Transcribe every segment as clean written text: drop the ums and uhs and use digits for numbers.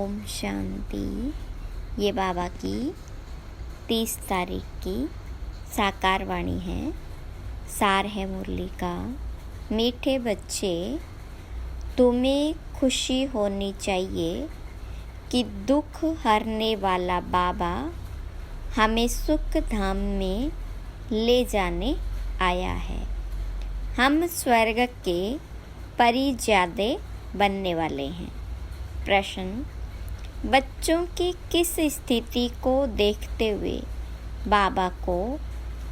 ओम शांति। ये बाबा की 30 तारीख की साकार वाणी है। सार है मुरली का। मीठे बच्चे, तुम्हें खुशी होनी चाहिए कि दुख हरने वाला बाबा हमें सुख धाम में ले जाने आया है। हम स्वर्ग के परिज्यादे बनने वाले हैं। प्रश्न: बच्चों की किस स्थिति को देखते हुए बाबा को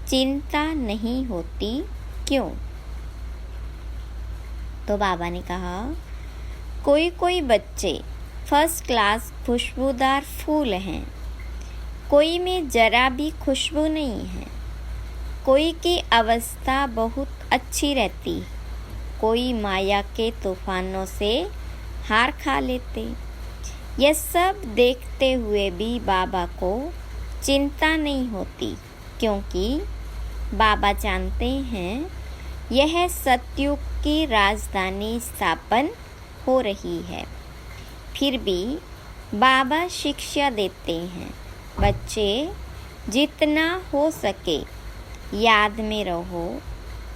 चिंता नहीं होती, क्यों? तो बाबा ने कहा, कोई कोई बच्चे फर्स्ट क्लास खुशबूदार फूल हैं, कोई में जरा भी खुशबू नहीं है। कोई की अवस्था बहुत अच्छी रहती, कोई माया के तूफानों से हार खा लेते। यह सब देखते हुए भी बाबा को चिंता नहीं होती, क्योंकि बाबा जानते हैं यह सतयुग की राजधानी स्थापन हो रही है। फिर भी बाबा शिक्षा देते हैं, बच्चे जितना हो सके याद में रहो,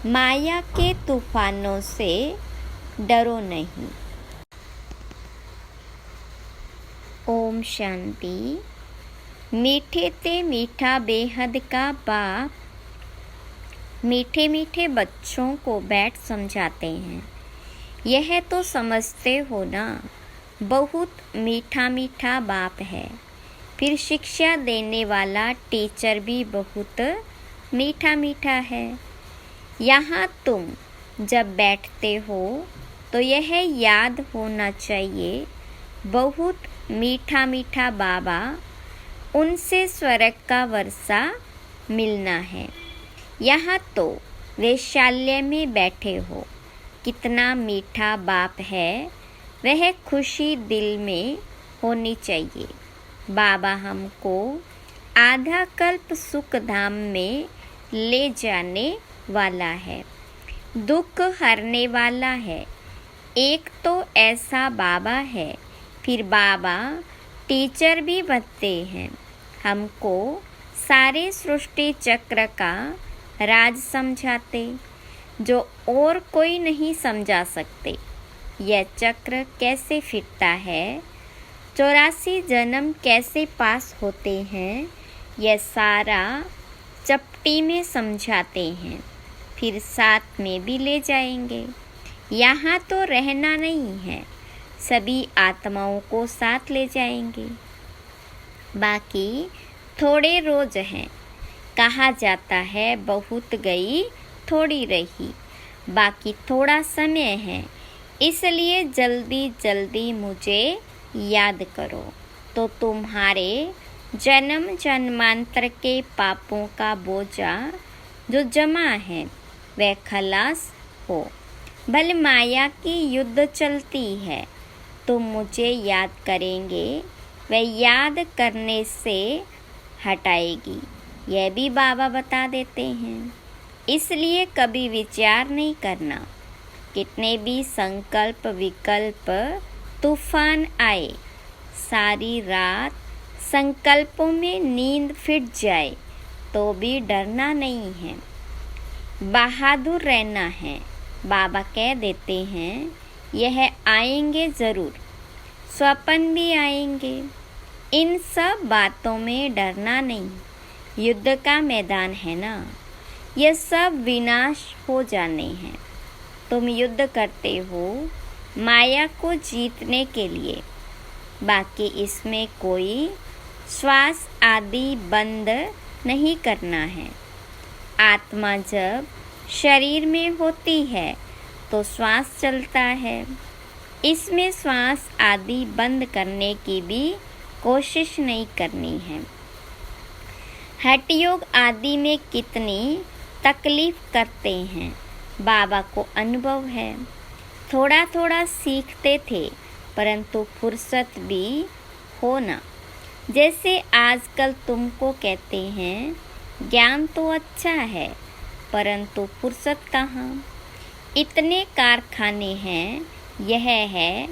माया के तूफानों से डरो नहीं। ओम शांति। मीठे ते मीठा बेहद का बाप मीठे मीठे बच्चों को बैठ समझाते हैं। यह तो समझते हो ना, बहुत मीठा मीठा बाप है। फिर शिक्षा देने वाला टीचर भी बहुत मीठा मीठा है। यहाँ तुम जब बैठते हो तो यह याद होना चाहिए, बहुत मीठा मीठा बाबा, उनसे स्वर्ग का वर्षा मिलना है। यहाँ तो वैशाल्य में बैठे हो, कितना मीठा बाप है, वह खुशी दिल में होनी चाहिए। बाबा हमको आधा कल्प सुख धाम में ले जाने वाला है, दुख हरने वाला है। एक तो ऐसा बाबा है, फिर बाबा टीचर भी बनते हैं, हमको सारे सृष्टि चक्र का राज समझाते, जो और कोई नहीं समझा सकते। यह चक्र कैसे फिरता है, 84 जन्म कैसे पास होते हैं, यह सारा चपटी में समझाते हैं। फिर साथ में भी ले जाएंगे। यहाँ तो रहना नहीं है, सभी आत्माओं को साथ ले जाएंगे। बाकी थोड़े रोज हैं, कहा जाता है बहुत गई थोड़ी रही। बाकी थोड़ा समय है, इसलिए जल्दी जल्दी मुझे याद करो, तो तुम्हारे जन्म जन्मांतर के पापों का बोझा जो जमा है वह खलास हो। भले माया की युद्ध चलती है, तुम मुझे याद करेंगे, वह याद करने से हटाएगी। यह भी बाबा बता देते हैं। इसलिए कभी विचार नहीं करना, कितने भी संकल्प विकल्प तूफान आए, सारी रात संकल्पों में नींद फिट जाए तो भी डरना नहीं है, बहादुर रहना है। बाबा कह देते हैं यह आएंगे ज़रूर, स्वप्न भी आएंगे। इन सब बातों में डरना नहीं, युद्ध का मैदान है ना, यह सब विनाश हो जाने हैं। तुम युद्ध करते हो माया को जीतने के लिए, बाकी इसमें कोई श्वास आदि बंद नहीं करना है। आत्मा जब शरीर में होती है तो श्वास चलता है, इसमें श्वास आदि बंद करने की भी कोशिश नहीं करनी है। हठ योग आदि में कितनी तकलीफ करते हैं, बाबा को अनुभव है। थोड़ा थोड़ा सीखते थे, परंतु फुर्सत भी हो ना। जैसे आजकल तुमको कहते हैं ज्ञान तो अच्छा है, परंतु फुर्सत कहाँ। इतने कारखाने हैं, यह है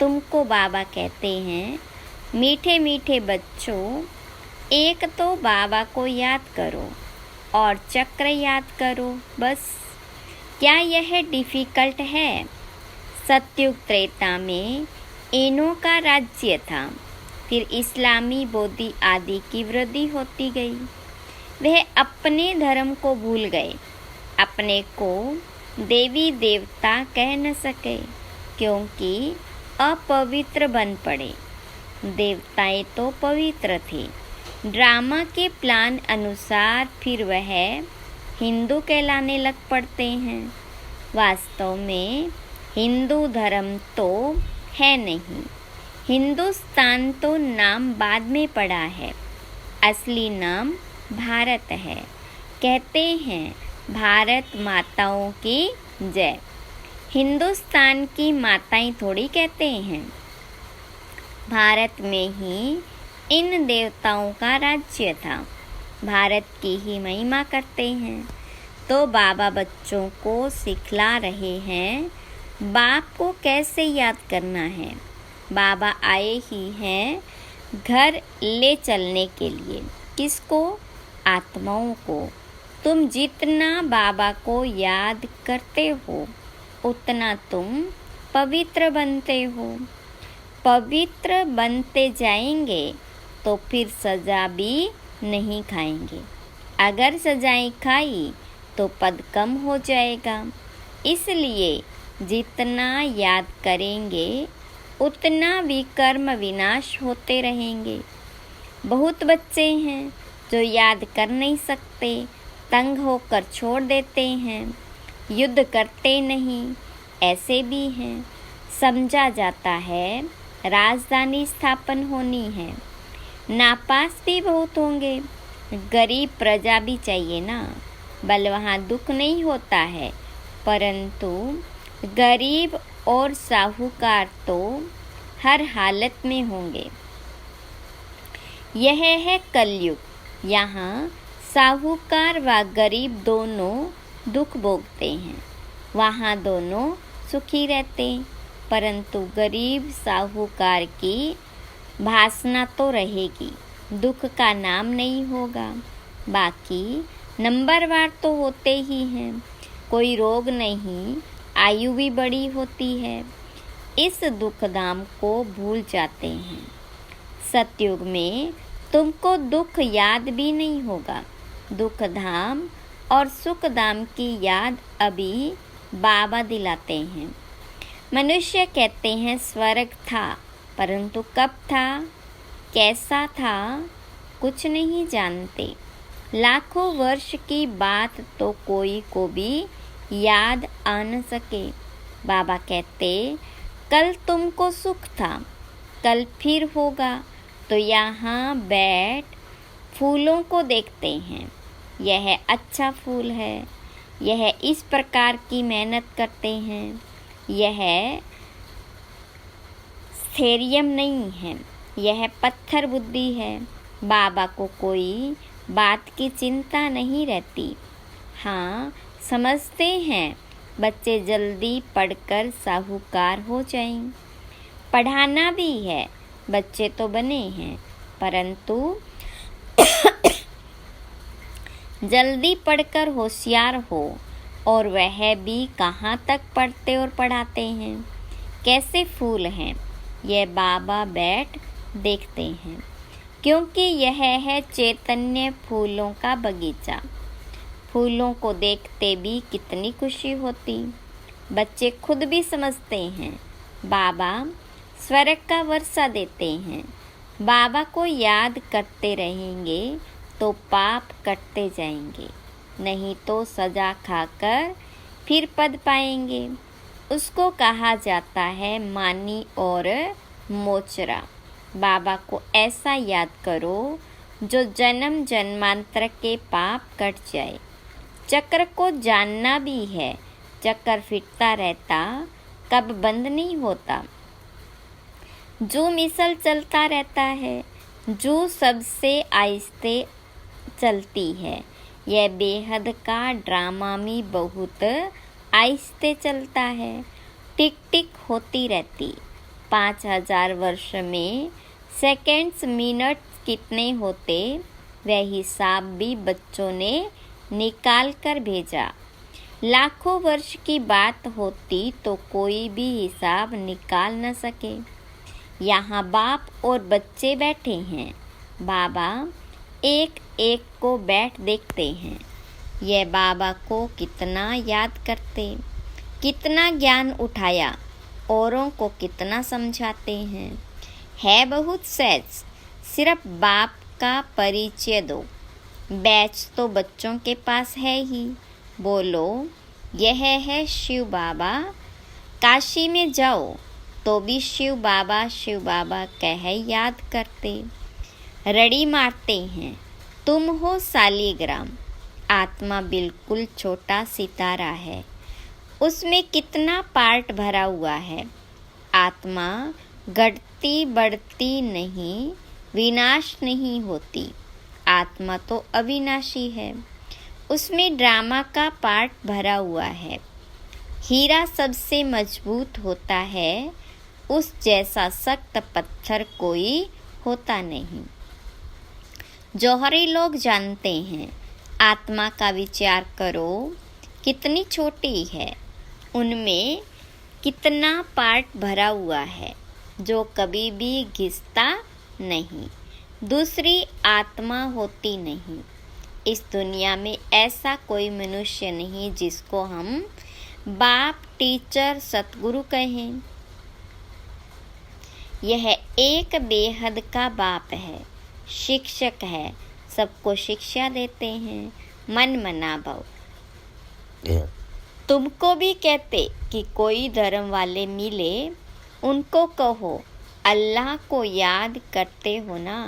तुमको बाबा कहते हैं मीठे मीठे बच्चों, एक तो बाबा को याद करो और चक्र याद करो बस। क्या यह डिफ़िकल्ट है? सतयुग त्रेता में इनों का राज्य था, फिर इस्लामी बौद्धि आदि की वृद्धि होती गई। वह अपने धर्म को भूल गए, अपने को देवी देवता कह न सके क्योंकि अपवित्र बन पड़े। देवताएं तो पवित्र थे। ड्रामा के प्लान अनुसार फिर वह हिंदू कहलाने लग पड़ते हैं। वास्तव में हिंदू धर्म तो है नहीं। हिंदुस्तान तो नाम बाद में पड़ा है, असली नाम भारत है। कहते हैं भारत माताओं की जय। हिंदुस्तान की माताएं थोड़ी कहते हैं। भारत में ही इन देवताओं का राज्य था, भारत की ही महिमा करते हैं। तो बाबा बच्चों को सिखला रहे हैं बाप को कैसे याद करना है। बाबा आए ही हैं घर ले चलने के लिए। किसको? आत्माओं को। तुम जितना बाबा को याद करते हो उतना तुम पवित्र बनते हो। पवित्र बनते जाएंगे तो फिर सज़ा भी नहीं खाएंगे। अगर सज़ाएं खाई तो पद कम हो जाएगा। इसलिए जितना याद करेंगे उतना विकर्म विनाश होते रहेंगे। बहुत बच्चे हैं जो याद कर नहीं सकते, तंग होकर छोड़ देते हैं, युद्ध करते नहीं, ऐसे भी हैं। समझा जाता है राजधानी स्थापन होनी है। नापास भी बहुत होंगे। गरीब प्रजा भी चाहिए ना, बल वहाँ दुख नहीं होता है, परंतु गरीब और साहूकार तो हर हालत में होंगे। यह है कलयुग। यहाँ साहूकार व गरीब दोनों दुख भोगते हैं, वहाँ दोनों सुखी रहते, परंतु गरीब साहूकार की भासना तो रहेगी, दुख का नाम नहीं होगा। बाकी नंबरवार तो होते ही हैं, कोई रोग नहीं, आयु भी बड़ी होती है। इस दुख धाम को भूल जाते हैं। सतयुग में तुमको दुख याद भी नहीं होगा। दुख धाम और सुख धाम की याद अभी बाबा दिलाते हैं। मनुष्य कहते हैं स्वर्ग था, परंतु कब था, कैसा था, कुछ नहीं जानते। लाखों वर्ष की बात तो कोई को भी याद आ न सके। बाबा कहते कल तुमको सुख था, कल फिर होगा। तो यहाँ बैठ फूलों को देखते हैं। यह अच्छा फूल है, यह इस प्रकार की मेहनत करते हैं। यह स्थैर्य नहीं है, यह पत्थर बुद्धि है। बाबा को कोई बात की चिंता नहीं रहती। हाँ, समझते हैं बच्चे जल्दी पढ़कर साहूकार हो जाएं। पढ़ाना भी है, बच्चे तो बने हैं, परंतु जल्दी पढ़कर होशियार हो। और वह भी कहाँ तक पढ़ते और पढ़ाते हैं। कैसे फूल हैं, यह बाबा बैठ देखते हैं, क्योंकि यह है चैतन्य फूलों का बगीचा। फूलों को देखते भी कितनी खुशी होती। बच्चे खुद भी समझते हैं बाबा स्वर्ग का वर्षा देते हैं। बाबा को याद करते रहेंगे तो पाप कटते जाएंगे, नहीं तो सजा खाकर फिर पद पाएंगे। उसको कहा जाता है मानी और मोचरा। बाबा को ऐसा याद करो जो जन्म जन्मांतर के पाप कट जाए। चक्र को जानना भी है, चक्कर फिरता रहता, कब बंद नहीं होता। जो मिसल चलता रहता है, जो सबसे आहिस्ते चलती है। यह बेहद का ड्रामा में बहुत आहिस्ते चलता है, टिक टिक होती रहती। 5000 वर्ष में सेकंड्स मिनट्स कितने होते, वह हिसाब भी बच्चों ने निकाल कर भेजा। लाखों वर्ष की बात होती तो कोई भी हिसाब निकाल न सके। यहाँ बाप और बच्चे बैठे हैं। बाबा एक एक को बैठ देखते हैं। यह बाबा को कितना याद करते, कितना ज्ञान उठाया, औरों को कितना समझाते हैं। है बहुत सहज, सिर्फ बाप का परिचय दो। बैच तो बच्चों के पास है ही। बोलो, यह है शिव बाबा। काशी में जाओ तो भी शिव बाबा कह याद करते। रड़ी मारते हैं, तुम हो सालीग्राम। आत्मा बिल्कुल छोटा सितारा है, उसमें कितना पार्ट भरा हुआ है। आत्मा घटती बढ़ती नहीं, विनाश नहीं होती। आत्मा तो अविनाशी है, उसमें ड्रामा का पार्ट भरा हुआ है। हीरा सबसे मजबूत होता है, उस जैसा सख्त पत्थर कोई होता नहीं। जौहरी लोग जानते हैं, आत्मा का विचार करो कितनी छोटी है, उनमें कितना पार्ट भरा हुआ है जो कभी भी घिसता नहीं। दूसरी आत्मा होती नहीं। इस दुनिया में ऐसा कोई मनुष्य नहीं जिसको हम बाप, टीचर, सतगुरु कहें। यह एक बेहद का बाप है, शिक्षक है, सबको शिक्षा देते हैं, मन मना भाव। तुमको भी कहते कि कोई धर्म वाले मिले, उनको कहो अल्लाह को याद करते हो ना।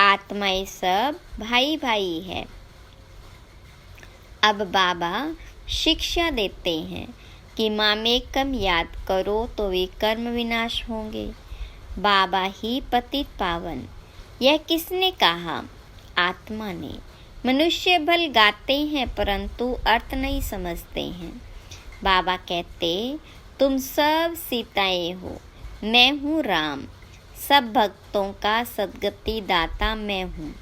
आत्माएं सब भाई भाई है। अब बाबा शिक्षा देते हैं कि मामेकम याद करो तो वे कर्म विनाश होंगे। बाबा ही पतित पावन। यह किसने कहा? आत्मा ने। मनुष्य भल गाते हैं परंतु अर्थ नहीं समझते हैं। बाबा कहते, तुम सब सीताएं हो, मैं हूँ राम। सब भक्तों का सद्गति दाता मैं हूँ।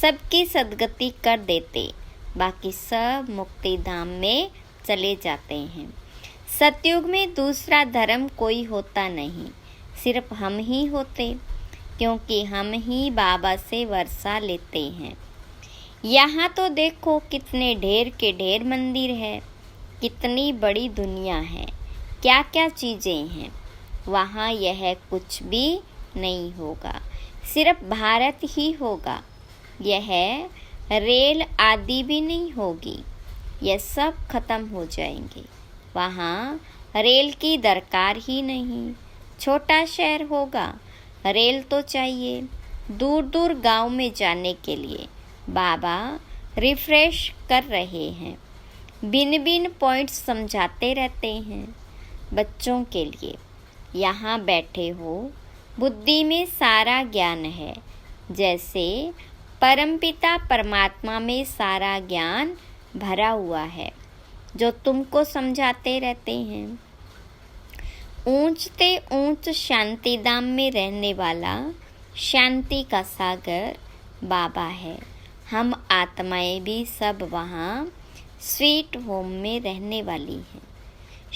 सबकी सद्गति कर देते, बाकी सब मुक्ति धाम में चले जाते हैं। सतयुग में दूसरा धर्म कोई होता नहीं, सिर्फ हम ही होते, क्योंकि हम ही बाबा से वर्षा लेते हैं। यहाँ तो देखो कितने ढेर के ढेर मंदिर है, कितनी बड़ी दुनिया है, क्या क्या चीज़ें हैं। वहाँ यह कुछ भी नहीं होगा, सिर्फ भारत ही होगा। यह रेल आदि भी नहीं होगी, यह सब खत्म हो जाएंगे। वहाँ रेल की दरकार ही नहीं। छोटा शहर होगा, रेल तो चाहिए दूर दूर गांव में जाने के लिए। बाबा रिफ्रेश कर रहे हैं, भिन्न भिन्न पॉइंट्स समझाते रहते हैं बच्चों के लिए। यहाँ बैठे हो, बुद्धि में सारा ज्ञान है, जैसे परमपिता परमात्मा में सारा ज्ञान भरा हुआ है जो तुमको समझाते रहते हैं। ऊंचते ऊंच शांति धाम में रहने वाला शांति का सागर बाबा है। हम आत्माएं भी सब वहाँ स्वीट होम में रहने वाली हैं।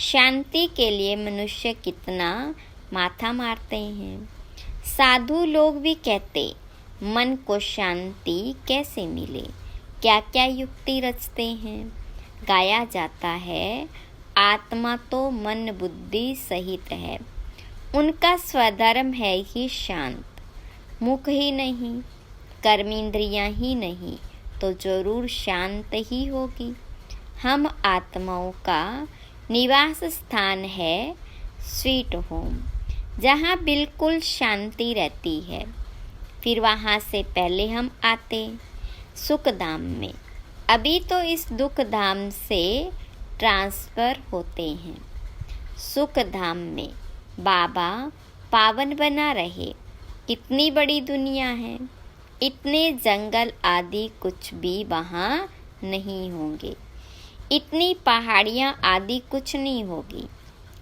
शांति के लिए मनुष्य कितना माथा मारते हैं। साधु लोग भी कहते, मन को शांति कैसे मिले, क्या क्या युक्ति रचते हैं। गाया जाता है, आत्मा तो मन बुद्धि सहित है, उनका स्वधर्म है ही शांत। मुख ही नहीं, कर्मेंद्रियां ही नहीं, तो जरूर शांत ही होगी। हम आत्माओं का निवास स्थान है स्वीट होम, जहाँ बिल्कुल शांति रहती है। फिर वहाँ से पहले हम आते सुख धाम में। अभी तो इस दुख धाम से ट्रांसफ़र होते हैं सुख धाम में। बाबा पावन बना रहे। कितनी बड़ी दुनिया है, इतने जंगल आदि कुछ भी वहाँ नहीं होंगे, इतनी पहाड़ियाँ आदि कुछ नहीं होगी।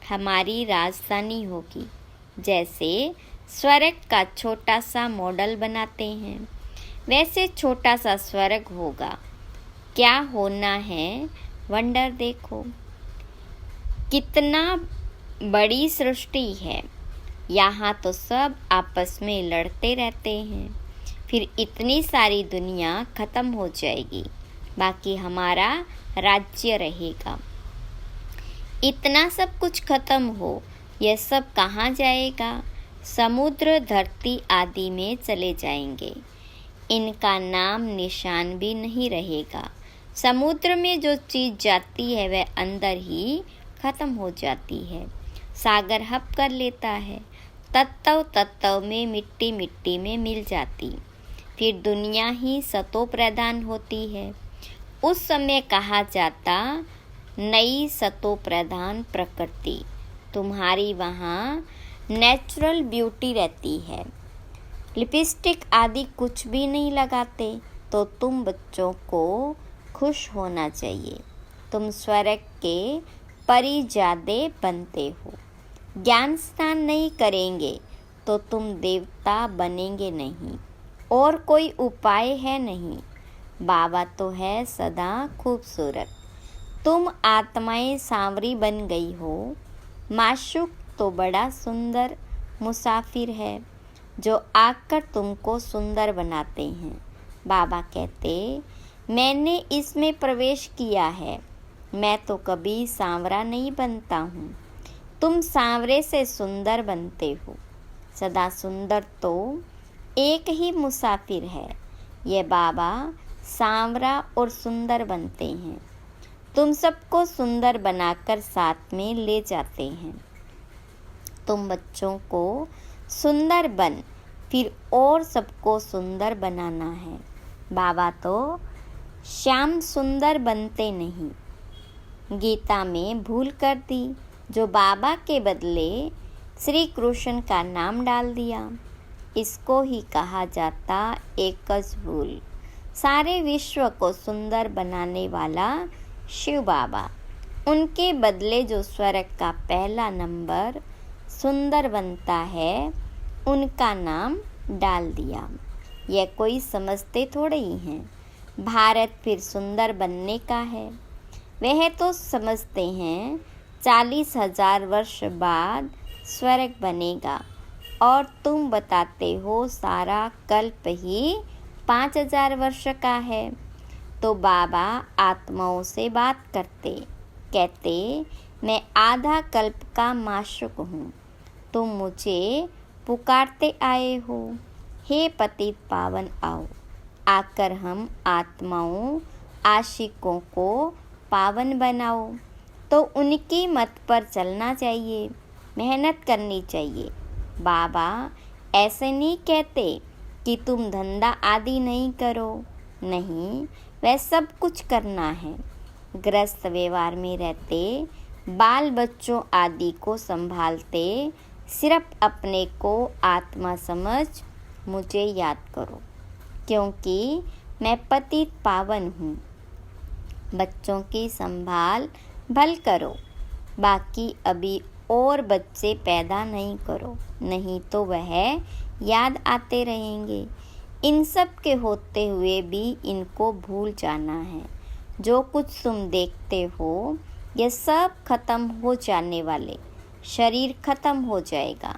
हमारी राजधानी होगी, जैसे स्वर्ग का छोटा सा मॉडल बनाते हैं। वैसे छोटा सा स्वर्ग होगा, क्या होना है वंडर देखो। कितना बड़ी सृष्टि है, यहाँ तो सब आपस में लड़ते रहते हैं। फिर इतनी सारी दुनिया खत्म हो जाएगी, बाकी हमारा राज्य रहेगा। इतना सब कुछ खत्म हो, यह सब कहाँ जाएगा? समुद्र, धरती आदि में चले जाएंगे। इनका नाम निशान भी नहीं रहेगा। समुद्र में जो चीज़ जाती है वह अंदर ही खत्म हो जाती है। सागर हप कर लेता है, तत्व तत्व में, मिट्टी मिट्टी में मिल जाती। फिर दुनिया ही सतो प्रधान होती है। उस समय कहा जाता नई सतो प्रधान प्रकृति। तुम्हारी वहाँ नेचुरल ब्यूटी रहती है। लिपस्टिक आदि कुछ भी नहीं लगाते, तो तुम बच्चों को खुश होना चाहिए। तुम स्वर्ग के परिजादे बनते हो। ज्ञान स्नान नहीं करेंगे तो तुम देवता बनेंगे नहीं, और कोई उपाय है नहीं। बाबा तो है सदा खूबसूरत। तुम आत्माएं सांवरी बन गई हो। माशूक तो बड़ा सुंदर मुसाफिर है, जो आकर तुमको सुंदर बनाते हैं। बाबा कहते, मैंने इसमें प्रवेश किया है, मैं तो कभी सांवरा नहीं बनता हूँ। तुम सांवरे से सुंदर बनते हो। सदा सुंदर तो एक ही मुसाफिर है। ये बाबा सांवरा और सुंदर बनते हैं। तुम सबको सुंदर बनाकर साथ में ले जाते हैं। तुम बच्चों को सुंदर बन, फिर और सबको सुंदर बनाना है। बाबा तो श्याम सुंदर बनते नहीं। गीता में भूल कर दी, जो बाबा के बदले श्री कृष्ण का नाम डाल दिया। इसको ही कहा जाता एकच भूल। सारे विश्व को सुंदर बनाने वाला शिव बाबा, उनके बदले जो स्वर्ग का पहला नंबर सुंदर बनता है, उनका नाम डाल दिया। यह कोई समझते थोड़े ही हैं। भारत फिर सुंदर बनने का है। वह तो समझते हैं 40,000 वर्ष बाद स्वर्ग बनेगा, और तुम बताते हो सारा कल्प ही 5,000 वर्ष का है। तो बाबा आत्माओं से बात करते, कहते, मैं आधा कल्प का माशूक हूँ। तुम मुझे पुकारते आए हो, हे पतित पावन आओ। आकर हम आत्माओं आशिकों को पावन बनाओ। तो उनकी मत पर चलना चाहिए, मेहनत करनी चाहिए। बाबा ऐसे नहीं कहते कि तुम धंधा आदि नहीं करो, नहीं, वह सब कुछ करना है। गृहस्थ व्यवहार में रहते, बाल बच्चों आदि को संभालते, सिर्फ अपने को आत्मा समझ मुझे याद करो, क्योंकि मैं पतित पावन हूँ। बच्चों की संभाल भल करो, बाकी अभी और बच्चे पैदा नहीं करो, नहीं तो वह याद आते रहेंगे। इन सब के होते हुए भी इनको भूल जाना है। जो कुछ तुम देखते हो, यह सब खत्म हो जाने वाले। शरीर खत्म हो जाएगा।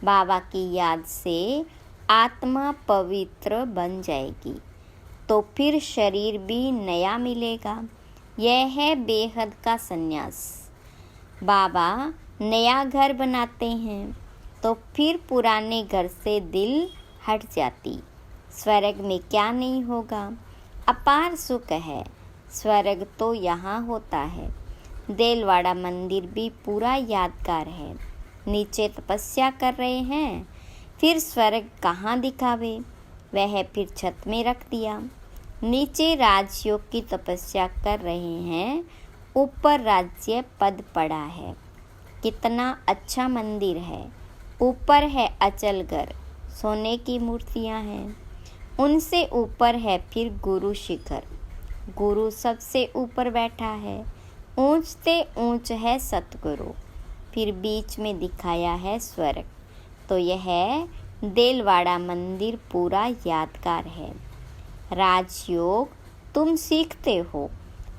बाबा की याद से आत्मा पवित्र बन जाएगी, तो फिर शरीर भी नया मिलेगा। यह है बेहद का संन्यास। बाबा नया घर बनाते हैं, तो फिर पुराने घर से दिल हट जाती। स्वर्ग में क्या नहीं होगा, अपार सुख है। स्वर्ग तो यहाँ होता है। देलवाड़ा मंदिर भी पूरा यादगार है। नीचे तपस्या कर रहे हैं, फिर स्वर्ग कहाँ दिखावे, वह फिर छत में रख दिया। नीचे राजयोग की तपस्या कर रहे हैं, ऊपर राज्य पद पड़ा है। कितना अच्छा मंदिर है। ऊपर है अचलगर, सोने की मूर्तियां हैं। उनसे ऊपर है फिर गुरु शिखर, गुरु सबसे ऊपर बैठा है। ऊंचते ऊंच है सतगुरु, फिर बीच में दिखाया है स्वर्ग। तो यह देलवाड़ा मंदिर पूरा यादगार है। राजयोग तुम सीखते हो,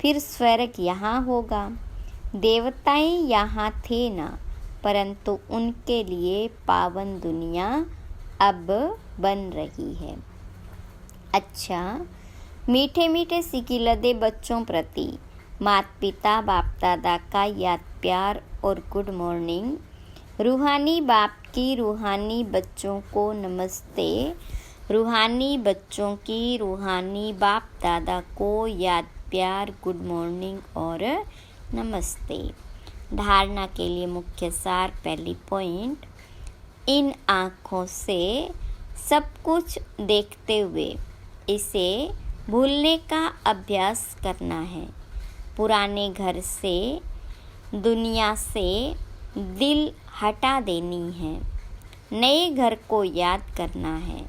फिर स्वर्ग यहाँ होगा। देवताएं यहाँ थे ना, परंतु उनके लिए पावन दुनिया अब बन रही है। अच्छा, मीठे मीठे सिकिलदे बच्चों प्रति माता पिता बाप दादा का याद प्यार और गुड मॉर्निंग। रूहानी बाप की रूहानी बच्चों को नमस्ते। रूहानी बच्चों की रूहानी बाप दादा को याद प्यार गुड मॉर्निंग और नमस्ते। धारणा के लिए मुख्य सार। पहली पॉइंट, इन आँखों से सब कुछ देखते हुए इसे भूलने का अभ्यास करना है। पुराने घर से दुनिया से दिल हटा देनी है, नए घर को याद करना है।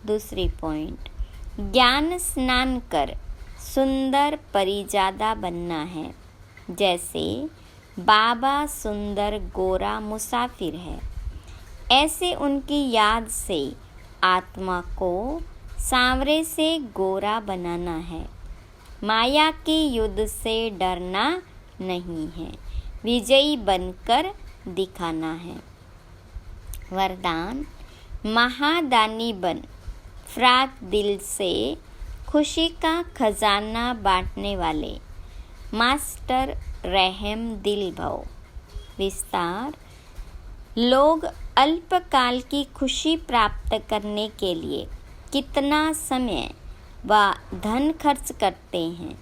दूसरी पॉइंट, ज्ञान स्नान कर सुंदर परिजादा बनना है, जैसे बाबा सुंदर गोरा मुसाफिर है। ऐसे उनकी याद से आत्मा को सांवरे से गोरा बनाना है। माया के युद्ध से डरना नहीं है, विजयी बनकर दिखाना है। वरदान, महादानी बन, फ्राक दिल से खुशी का खजाना बांटने वाले, मास्टर रहम दिल भव। विस्तार, लोग अल्पकाल की खुशी प्राप्त करने के लिए कितना समय व धन खर्च करते हैं,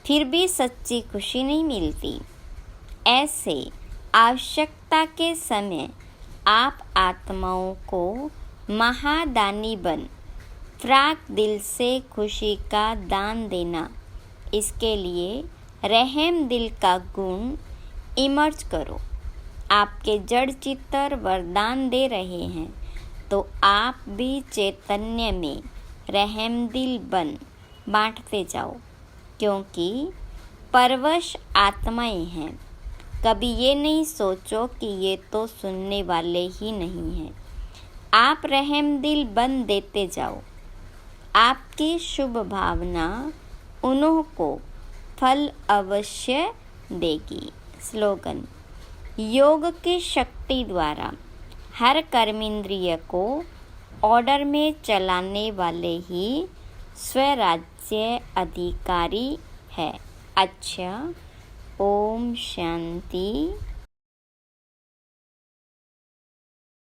फिर भी सच्ची खुशी नहीं मिलती। ऐसे आवश्यकता के समय आप आत्माओं को महादानी बन, फ्राक दिल से खुशी का दान देना, इसके लिए रहम दिल का गुण इमर्ज करो। आपके जड़ चित्तर वरदान दे रहे हैं, तो आप भी चैतन्य में रहम दिल बन बांटते जाओ, क्योंकि परवश आत्माएं हैं। कभी ये नहीं सोचो कि ये तो सुनने वाले ही नहीं हैं। आप रहम दिल बन देते जाओ। आपकी शुभ भावना उन्हों को फल अवश्य देगी। स्लोगन, योग की शक्ति द्वारा हर कर्मेंद्रिय को ऑर्डर में चलाने वाले ही स्वराज्य अधिकारी है। अच्छा, ओम शांति।